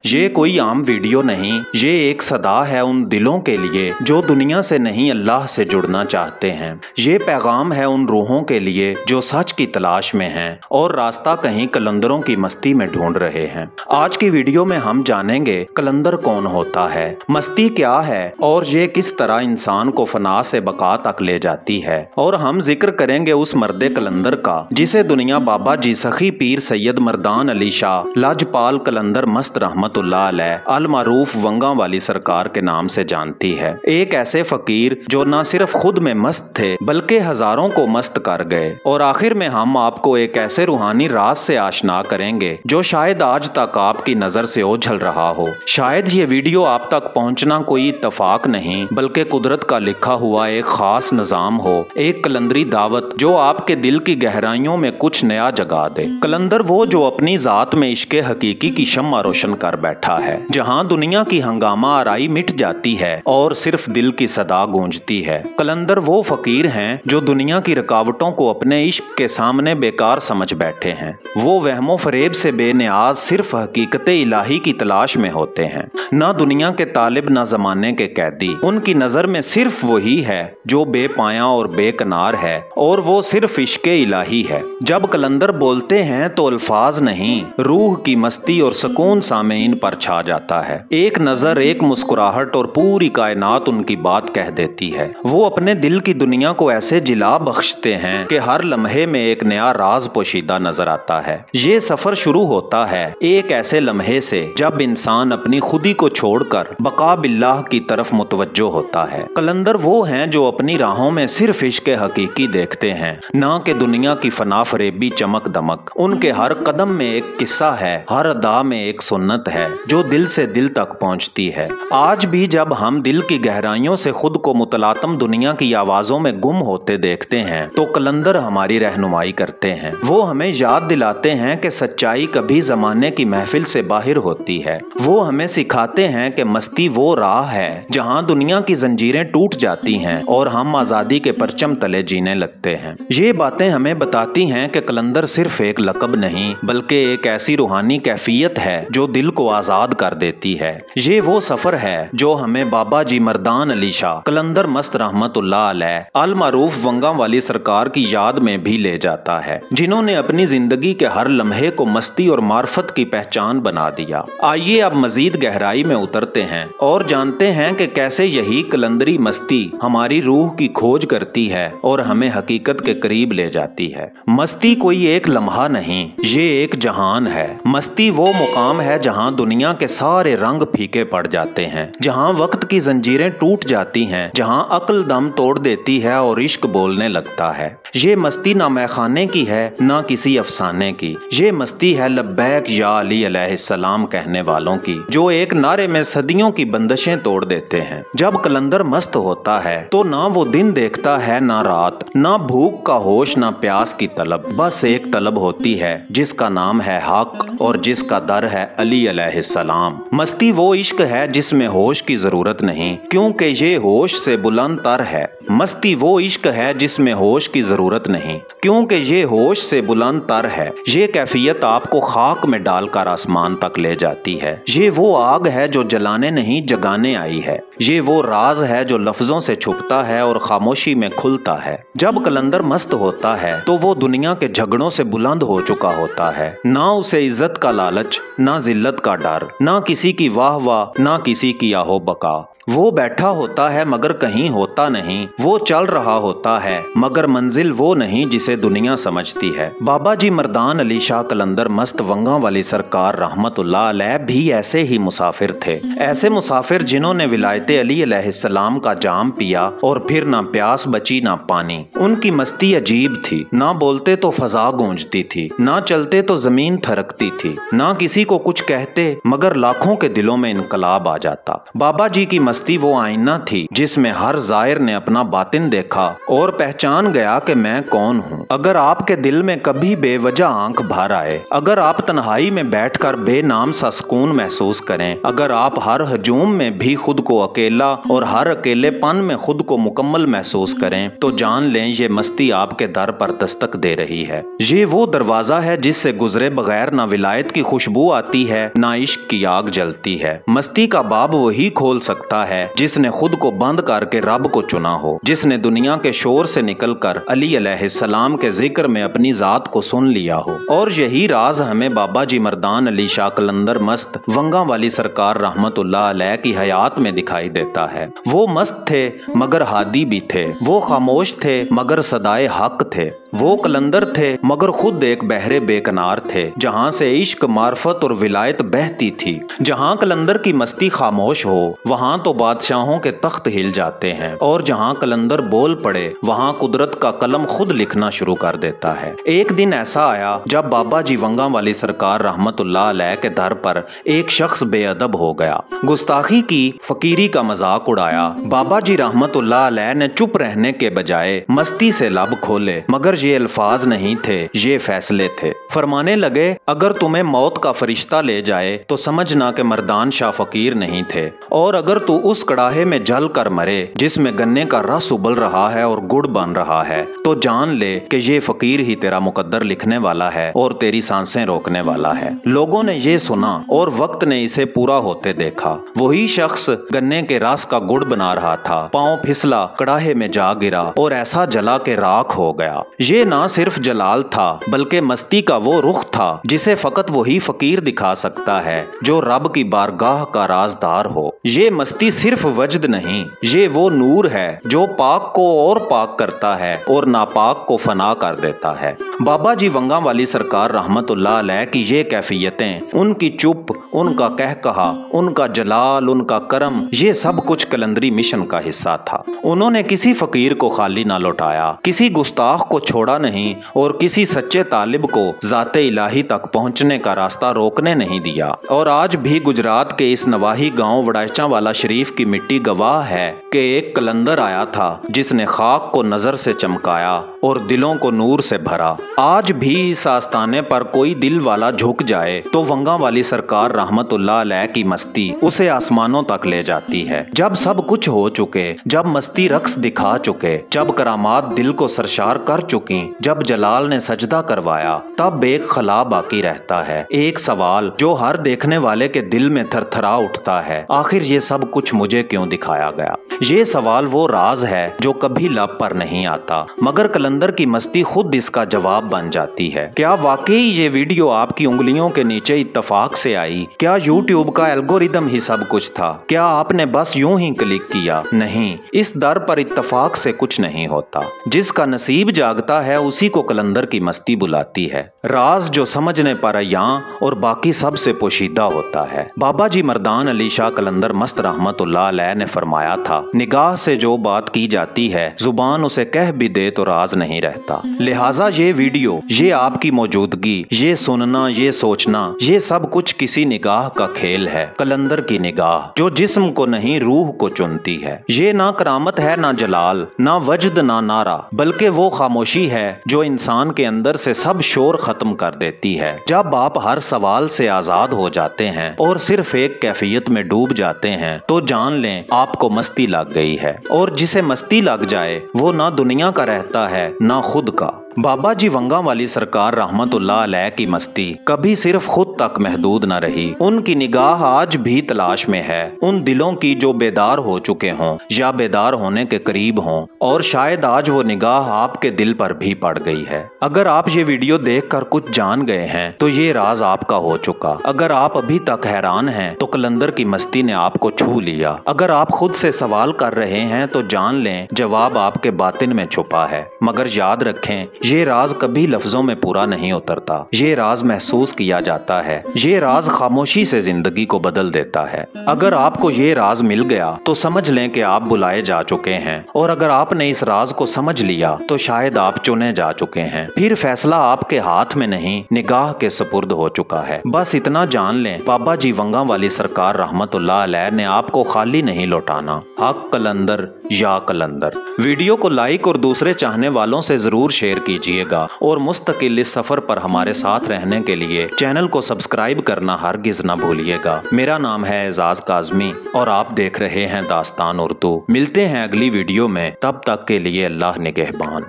ये कोई आम वीडियो नहीं, ये एक सदा है उन दिलों के लिए जो दुनिया से नहीं अल्लाह से जुड़ना चाहते हैं। ये पैगाम है उन रूहों के लिए जो सच की तलाश में हैं और रास्ता कहीं कलंदरों की मस्ती में ढूंढ रहे हैं। आज की वीडियो में हम जानेंगे कलंदर कौन होता है, मस्ती क्या है और ये किस तरह इंसान को फना से बका तक ले जाती है। और हम जिक्र करेंगे उस मर्दे कलंदर का जिसे दुनिया बाबा जी सखी पीर सैयद मर्दान अली शाह लाजपाल कलंदर मस्त रहमतुल्लाह अलैह अल मारूफ वंगा वाली सरकार के नाम से जानती है। एक ऐसे फकीर जो न सिर्फ खुद में मस्त थे बल्कि हजारों को मस्त कर गए। और आखिर में हम आपको एक ऐसे रूहानी राज से आशना करेंगे जो शायद आज तक आपकी नजर से ओझल रहा हो। शायद ये वीडियो आप तक पहुंचना कोई इत्तफाक नहीं बल्कि कुदरत का लिखा हुआ एक खास निजाम हो, एक कलंदरी दावत जो आपके दिल की गहराइयों में कुछ नया जगा दे। कलंदर वो जो अपनी जात में इश्क़े हकीकी की शम्मा रोशन कर बैठा है, जहां दुनिया की हंगामा आराई मिट जाती है और सिर्फ दिल की सदा गूंजती है। कलंदर वो फकीर हैं जो दुनिया की रुकावटों को अपने इश्क के सामने बेकार समझ बैठे हैं। वो वहमो फरेब से बेनियाज सिर्फ हकीकत इलाही की तलाश में होते हैं, ना दुनिया के तालिब ना जमाने के कैदी। उनकी नजर में सिर्फ वही है जो बेपाया और बेकनार है और वो सिर्फ इश्क़े इलाही है। जब कलंदर बोलते हैं तो अल्फाज नहीं, रूह की मस्ती और सुकून सामेईन पर छा जाता है। एक नजर, एक मुस्कुराहट और पूरी कायनात उनकी बात कह देती है। वो अपने दिल की दुनिया को ऐसे जिला बख्शते हैं कि हर लम्हे में एक नया राज पोशीदा नजर आता है। ये सफर शुरू होता है एक ऐसे लम्हे से जब इंसान अपनी खुदी को छोड़कर बका बिल्लाह की तरफ मुतवज्जो होता है। कलंदर वो हैं जो अपनी राहों में सिर्फ इश्क़ हकीकी देखते हैं, ना कि दुनिया की फना फरेबी चमक दमक। उनके हर कदम में एक किस्सा है, हर अदा में एक सुन्नत है जो दिल से दिल तक पहुंचती है। आज भी जब हम दिल की गहराइयों से खुद को मुतलातम दुनिया की आवाजों में गुम होते देखते हैं तो कलंदर हमारी रहनुमाई करते हैं। वो हमें याद दिलाते हैं कि सच्चाई कभी जमाने की महफिल से बाहर होती है। वो हमें सिखाते हैं कि मस्ती वो राह है जहां दुनिया की जंजीरें टूट जाती हैं और हम आजादी के परचम तले जीने लगते हैं। ये बातें हमें बताती हैं कि कलंदर सिर्फ एक लक़ब नहीं बल्कि एक ऐसी रूहानी कैफियत है जो दिल को आजाद कर देती है। ये वो सफर है जो हमें बाबा जी मर्दान अली शाह कलंदर मस्त रहमतुल्लाह अलैह अल मारूफ वंगा वाली सरकार की याद में भी ले जाता है, जिन्होंने अपनी जिंदगी के हर लम्हे को मस्ती और मार्फत की पहचान बना दिया। आइए अब मजीद गहराई में उतरते हैं और जानते हैं कि कैसे यही कलंदरी मस्ती हमारी रूह की खोज करती है और हमें हकीकत के करीब ले जाती है। मस्ती कोई एक लम्हा नहीं, ये एक जहान है। मस्ती वो मुकाम है जहां दुनिया के सारे रंग फीके पड़ जाते हैं, जहां वक्त की जंजीरें टूट जाती हैं, जहां अक्ल दम तोड़ देती है और इश्क बोलने लगता है। ये मस्ती ना मैखाने की है ना किसी अफसाने की, ये मस्ती है लब्बैक या अली अलैहिस्सलाम कहने वालों की, जो एक नारे में सदियों की बंदिशें तोड़ देते हैं। जब कलंदर मस्त होता है तो ना वो दिन देखता है ना रात, ना भूख का होश ना प्यास की तलब, बस एक तलब होती है जिसका नाम है हक और जिसका दर है अली अलैहिस्सलाम। मस्ती वो इश्क है जिसमें होश की जरूरत नहीं क्योंकि ये होश से बुलंद तर है। मस्ती वो इश्क है जिसमें होश की जरूरत नहीं क्योंकि ये होश से बुलंद तर है। ये कैफियत आपको खाक में डालकर आसमान तक ले जाती है। ये वो आग है जो जलाने नहीं जगाने आई है। ये वो राज है जो लफ्जों से छुपता है और खामोशी में खुलता है। जब कलंदर मस्त होता है तो वो दुनिया के झगड़ों से बुलंद हो चुका होता है। ना उसे इज्जत का लालच, ना जिल्लत का डर, ना किसी की वाह वाह, ना किसी की आहो बका। वो बैठा होता है मगर कहीं होता नहीं, वो चल रहा होता है मगर मंजिल वो नहीं जिसे दुनिया समझती है। बाबा जी मर्दान अली शाह कलंदर मस्त वंगा वाली सरकार रहमतुल्लाह अलैह भी ऐसे ही मुसाफिर थे। ऐसे मुसाफिर जिन्होंने विलायत अली अलैहिस्सलाम का जाम पिया और फिर ना प्यास बची ना पानी। उनकी मस्ती अजीब थी, ना बोलते तो फजा गूंजती थी, ना चलते तो जमीन थरकती थी, ना किसी को कुछ कहते मगर लाखों के दिलों में इनकलाब आ जाता। बाबा जी की मस्ती वो आईना थी जिसमें हर जायर ने अपना बातिन देखा और पहचान गया कि मैं कौन हूँ। अगर आपके दिल में कभी बेवजह आंख भर आए, अगर आप तन्हाई में बैठकर बेनाम सा सुकून महसूस करें, अगर आप हर हजूम में भी खुद को अकेला और हर अकेलेपन में खुद को मुकम्मल महसूस करें तो जान लें ये मस्ती आपके दर पर दस्तक दे रही है। ये वो दरवाजा है जिससे गुजरे बगैर ना विलायत की खुशबू आती है ना इश्क की आग जलती है। मस्ती का बाब वही खोल सकता है जिसने खुद को बंद करके रब को चुना हो, जिसने दुनिया के शोर से निकलकर अली अलैहिस्सलाम के जिक्र में अपनी जात को सुन लिया हो। और यही राज हमें बाबा जी मर्दान अली शाह कलंदर मस्त वंगा वाली सरकार रहमतुल्लाह अलैह की हयात में दिखाई देता है। वो मस्त थे मगर हादी भी थे, वो खामोश थे मगर सदाए हक थे, वो कलंदर थे मगर खुद एक बहरे बेकनार थे, जहाँ से इश्क मार्फत और विलायत बहती थी। जहाँ कलंदर की मस्ती खामोश हो वहाँ तो बादशाहों के तख्त हिल जाते हैं, और जहाँ कलंदर बोल पड़े वहाँ कुदरत का कलम खुद लिखना शुरू कर देता है। एक दिन ऐसा आया जब बाबा जी वंगा वाली सरकार रहमतुल्लाह अलैह के दर पर एक शख्स बेअदब हो गया, गुस्ताखी की, फकीरी का मजाक उड़ाया। बाबा जी रहमतुल्लाह अलैह ने चुप रहने के बजाय मस्ती से लब खोले, मगर ये अल्फाज नहीं थे, ये फैसले थे। फरमाने लगे, अगर तुम्हें मौत का फरिश्ता ले जाए तो समझना कि मर्दान शाह फकीर नहीं थे, और अगर तू उस कड़ाहे में जल कर मरे जिसमें गन्ने का रस उबल रहा है और गुड़ बन रहा है, तो जान ले कि ये फकीर ही तेरा मुकद्दर लिखने वाला है और तेरी सांसें रोकने वाला है। लोगों ने ये सुना और वक्त ने इसे पूरा होते देखा। वही शख्स गन्ने के रस का गुड़ बना रहा था, पांव फिसला, कड़ाहे में जा गिरा और ऐसा जला के राख हो गया। ये ना सिर्फ जलाल था बल्कि मस्ती का वो रुख था जिसे फकत वही फकीर दिखा सकता है जो रब की बारगाह का राजदार हो। ये मस्ती सिर्फ वजद नहीं, ये वो नूर है जो पाक को और पाक करता है और नापाक को फना कर देता है। बाबा जी वंगा वाली सरकार रहमतुल्लाह अलैह की ये कैफियतें, उनकी चुप, उनका कहकहा, उनका जलाल, उनका करम, ये सब कुछ कलंदरी मिशन का हिस्सा था। उन्होंने किसी फकीर को खाली ना लौटाया, किसी गुस्ताख को छोड़ा नहीं और किसी सच्चे तालिब को जाते इलाही तक पहुंचने का रास्ता रोकने नहीं दिया। और आज भी गुजरात के इस नवाही गांव वड़ाचा वाला शरीफ की मिट्टी गवाह है कि एक कलंदर आया था जिसने खाक को नजर से चमकाया और दिलों को नूर से भरा। आज भी इस आस्ताने पर कोई दिल वाला झुक जाए तो वंगा वाली सरकार रहमतुल्लाह अलैह की मस्ती उसे आसमानों तक ले जाती है। जब सब कुछ हो चुके, जब मस्ती रक्स दिखा चुके, जब करामात दिल को सरशार कर चुकी, जब जलाल ने सजदा करवाया, तब एक खला बाकी रहता है, एक सवाल जो हर देखने वाले के दिल में थरथरा उठता है, आखिर ये सब कुछ मुझे क्यों दिखाया गया। ये सवाल वो राज है जो कभी लब पर नहीं आता, मगर कलंदर की मस्ती खुद इसका जवाब बन जाती है। क्या वाकई ये वीडियो आपकी उंगलियों के नीचे इत्तफाक से आई? क्या यूट्यूब का एल्गोरिदम ही सब कुछ था? क्या आपने बस यूं ही क्लिक किया? नहीं, इस दर पर इत्तफाक से कुछ नहीं होता। जिसका नसीब जागता है उसी को कलंदर की मस्ती बुलाती है। राज जो समझने पर अयां और बाकी सब से पोशीदा होता है। बाबा जी मर्दान अली शाह कलंदर मस्त रहमतुल्लाह अलैह ने फरमाया था, निगाह से जो बात की जाती है जुबान उसे कह भी दे तो राज नहीं रहता। लिहाजा ये वीडियो, ये आपकी मौजूदगी, ये सुनना, ये सोचना, ये सब कुछ किसी निगाह का खेल है। कलंदर की निगाह जो जिस्म को नहीं रूह को चुनती है। ये ना करामत है, ना जलाल, ना वजद, ना नारा, बल्कि वो खामोशी है जो इंसान के अंदर से सब शोर खत्म कर देती है। जब आप हर सवाल से आजाद हो जाते हैं और सिर्फ एक कैफियत में डूब जाते हैं तो जान लें आपको मस्ती लग गई है। और जिसे मस्ती लग जाए वो ना दुनिया का रहता है ना खुद का। बाबा जी वंगा वाली सरकार रहमतुल्लाह अलैह की मस्ती कभी सिर्फ खुद तक महदूद न रही। उनकी निगाह आज भी तलाश में है उन दिलों की जो बेदार हो चुके हों या बेदार होने के करीब हों, और शायद आज वो निगाह आपके दिल पर भी पड़ गई है। अगर आप ये वीडियो देखकर कुछ जान गए हैं तो ये राज आपका हो चुका। अगर आप अभी तक हैरान हैं तो कलंदर की मस्ती ने आपको छू लिया। अगर आप खुद से सवाल कर रहे हैं तो जान लें जवाब आपके बातिन में छुपा है। मगर याद रखें, ये राज कभी लफ्जों में पूरा नहीं उतरता, ये राज महसूस किया जाता है। ये राज खामोशी से जिंदगी को बदल देता है। अगर आपको ये राज मिल गया तो समझ लें कि आप बुलाए जा चुके हैं, और अगर आपने इस राज को समझ लिया तो शायद आप चुने जा चुके हैं। फिर फैसला आपके हाथ में नहीं, निगाह के सुपुर्द हो चुका है। बस इतना जान लें, बाबा जी वंगा वाली सरकार रहमतुल्लाह अलैह ने आपको खाली नहीं लौटाना। हक कलंदर या कलंदर। वीडियो को लाइक और दूसरे चाहने वालों से जरूर शेयर किया कीजिएगा और मुस्तकिल इस सफर पर हमारे साथ रहने के लिए चैनल को सब्सक्राइब करना हरगिज ना भूलिएगा। मेरा नाम है एजाज काज़मी और आप देख रहे हैं दास्तान उर्दू। मिलते हैं अगली वीडियो में, तब तक के लिए अल्लाह निगहबान।